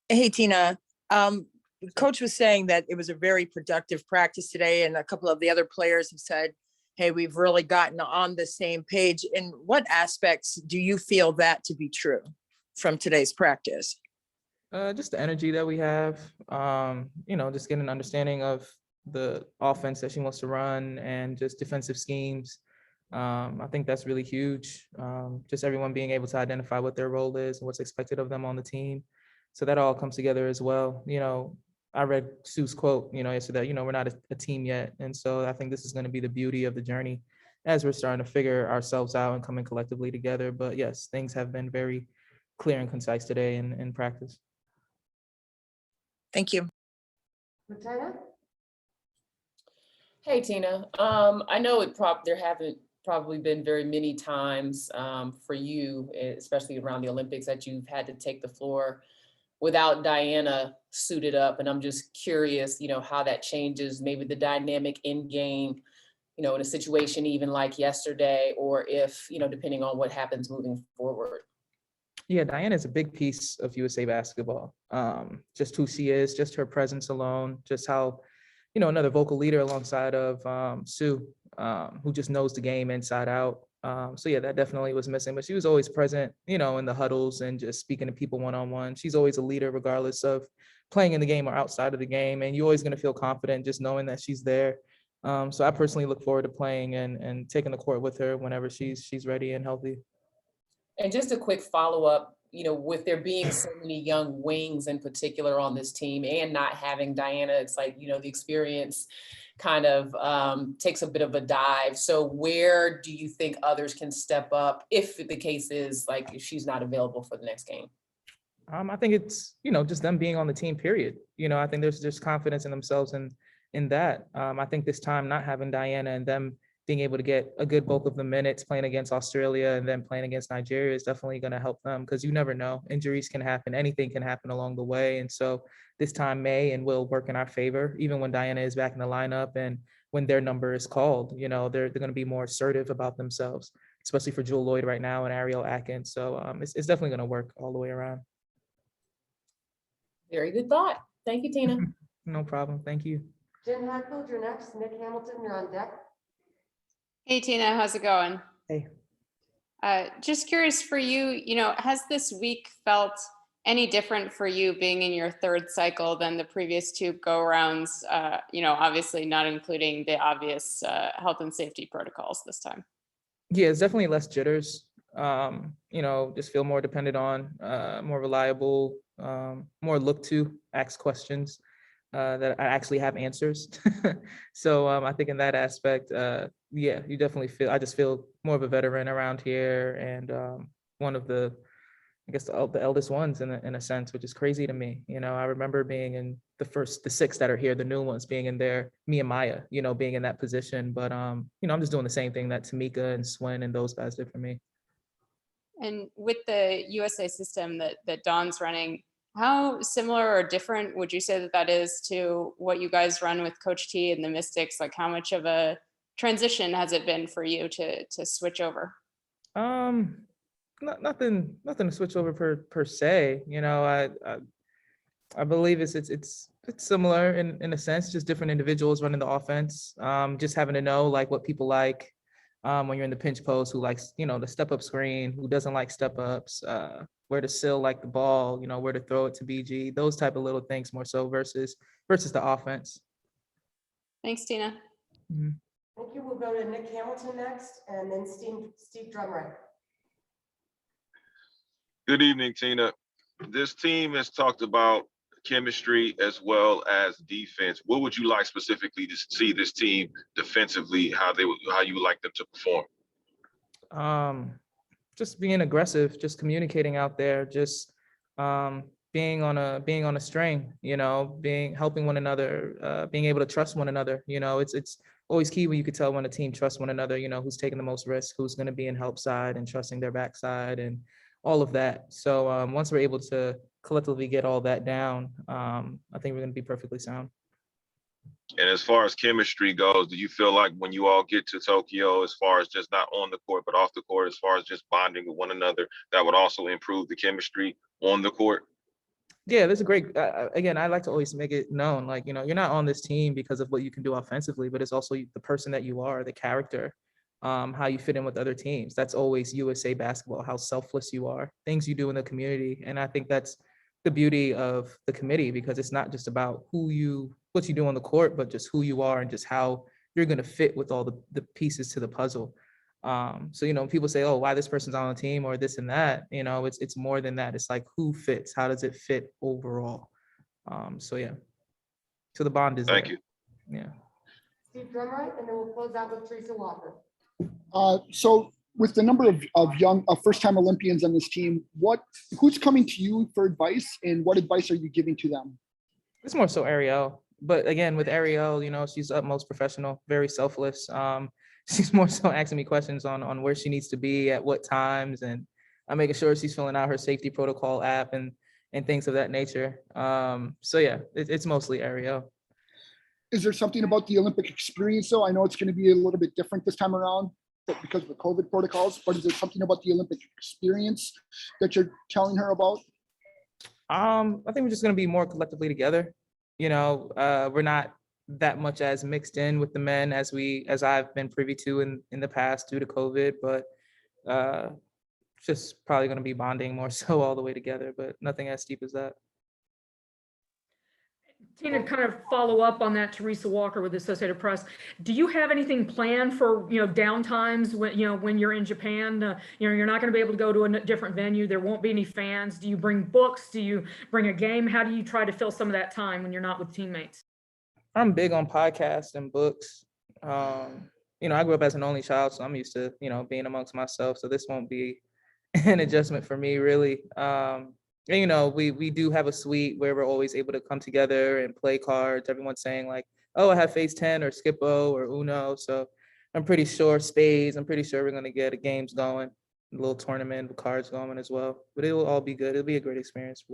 Hey, Tina. Coach was saying that it was a very productive practice today, and a couple of the other players have said, hey, we've really gotten on the same page. In what aspects do you feel that to be true from today's practice? Just the energy that we have, just getting an understanding of the offense that she wants to run and just defensive schemes. I think that's really huge. Just everyone being able to identify what their role is and what's expected of them on the team. So that all comes together as well. I read Sue's quote, yesterday, we're not a team yet. And so I think this is going to be the beauty of the journey as we're starting to figure ourselves out and coming collectively together. But yes, things have been very clear and concise today in practice. Thank you. Martina? Hey, Tina. I know there haven't probably been very many times for you, especially around the Olympics, that you've had to take the floor without Diana suited up. And I'm just curious, how that changes maybe the dynamic in game, in a situation even like yesterday, or if, depending on what happens moving forward. Yeah, Diana is a big piece of USA basketball. Just who she is, just her presence alone, just how, another vocal leader alongside of Sue, who just knows the game inside out. So yeah, that definitely was missing, but she was always present, in the huddles and just speaking to people one-on-one. She's always a leader, regardless of playing in the game or outside of the game. And you're always going to feel confident just knowing that she's there. So I personally look forward to playing and taking the court with her whenever she's ready and healthy. And just a quick follow-up, with there being so many young wings in particular on this team and not having Diana, it's like, the experience kind of takes a bit of a dive. So where do you think others can step up if the case is like if she's not available for the next game? I think it's, just them being on the team, period. I think there's confidence in themselves and in that. I think this time not having Diana and them being able to get a good bulk of the minutes playing against Australia and then playing against Nigeria is definitely going to help them, because you never know. Injuries can happen. Anything can happen along the way. And so this time may and will work in our favor, even when Diana is back in the lineup and when their number is called. They're going to be more assertive about themselves, especially for Jewel Lloyd right now and Ariel Atkins. So it's definitely going to work all the way around. Very good thought. Thank you, Tina. No problem. Thank you. Jen Hadfield, you're next. Nick Hamilton, you're on deck. Hey, Tina, how's it going? Hey. Just curious for you, has this week felt any different for you being in your third cycle than the previous two go-arounds, obviously not including the obvious health and safety protocols this time? Yeah, it's definitely less jitters. Just feel more dependent on, more reliable, more look to, ask questions that I actually have answers. So I think in that aspect, you definitely I just feel more of a veteran around here and one of the eldest ones in a sense, which is crazy to me. I remember being in the six that are here, the new ones being in there, me and Maya, being in that position. But, I'm just doing the same thing that Tamika and Swin and those guys did for me. And with the USA system that Dawn's running, how similar or different would you say that is to what you guys run with Coach T and the Mystics? Like, how much of a transition has it been for you to switch over? Nothing to switch over per se. I believe it's similar in a sense, just different individuals running the offense. Just having to know like what people like when you're in the pinch post, who likes, the step up screen, who doesn't like step ups, where to seal like the ball, where to throw it to BG, those type of little things more so versus the offense. Thanks, Tina. Mm-hmm. Thank you. We'll go to Nick Hamilton next and then Steve Drummer. Good evening, Tina. This team has talked about chemistry as well as defense. What would you like specifically to see this team defensively, how you would like them to perform? Just being aggressive, just communicating out there, just being on a string, helping one another, being able to trust one another. It's always key when you could tell when a team trusts one another, who's taking the most risk, who's going to be in help side and trusting their backside and all of that. So once we're able to collectively get all that down, I think we're going to be perfectly sound. And as far as chemistry goes, do you feel like when you all get to Tokyo, as far as just not on the court, but off the court, as far as just bonding with one another, that would also improve the chemistry on the court? Yeah, that's a great, again, I like to always make it known, like, you're not on this team because of what you can do offensively, but it's also the person that you are, the character, how you fit in with other teams. That's always USA basketball, how selfless you are, things you do in the community. And I think that's the beauty of the committee, because it's not just about what you do on the court, but just who you are and just how you're going to fit with all the pieces to the puzzle. So, when people say, oh, why this person's on the team or this and that, it's more than that. It's like, who fits? How does it fit overall? So yeah. So the bond is Thank there. you. Yeah. Steve Drumright, and then we'll close out with Teresa Walker. So with the number of young first-time Olympians on this team, who's coming to you for advice, and what advice are you giving to them? It's more so Ariel. But again, with Ariel, she's utmost professional, very selfless. She's more so asking me questions on where she needs to be at what times, and I'm making sure she's filling out her safety protocol app and things of that nature. So yeah, it's mostly Ariel. Is there something about the Olympic experience, though? I know it's going to be a little bit different this time around because of the COVID protocols, but is there something about the Olympic experience that you're telling her about? I think we're just going to be more collectively together. We're not that much as mixed in with the men as I've been privy to in the past due to COVID, but just probably going to be bonding more so all the way together, but nothing as steep as that. Tina, to kind of follow up on that, Teresa Walker with the Associated Press, do you have anything planned for, downtimes when you're in Japan? You're not going to be able to go to a different venue. There won't be any fans. Do you bring books? Do you bring a game? How do you try to fill some of that time when you're not with teammates? I'm big on podcasts and books. I grew up as an only child, so I'm used to, being amongst myself. So this won't be an adjustment for me, really. We do have a suite where we're always able to come together and play cards. Everyone's saying like, oh, I have Phase 10 or Skippo or Uno. So I'm pretty sure Spades, I'm pretty sure we're going to get games going, a little tournament with cards going as well. But it will all be good. It'll be a great experience.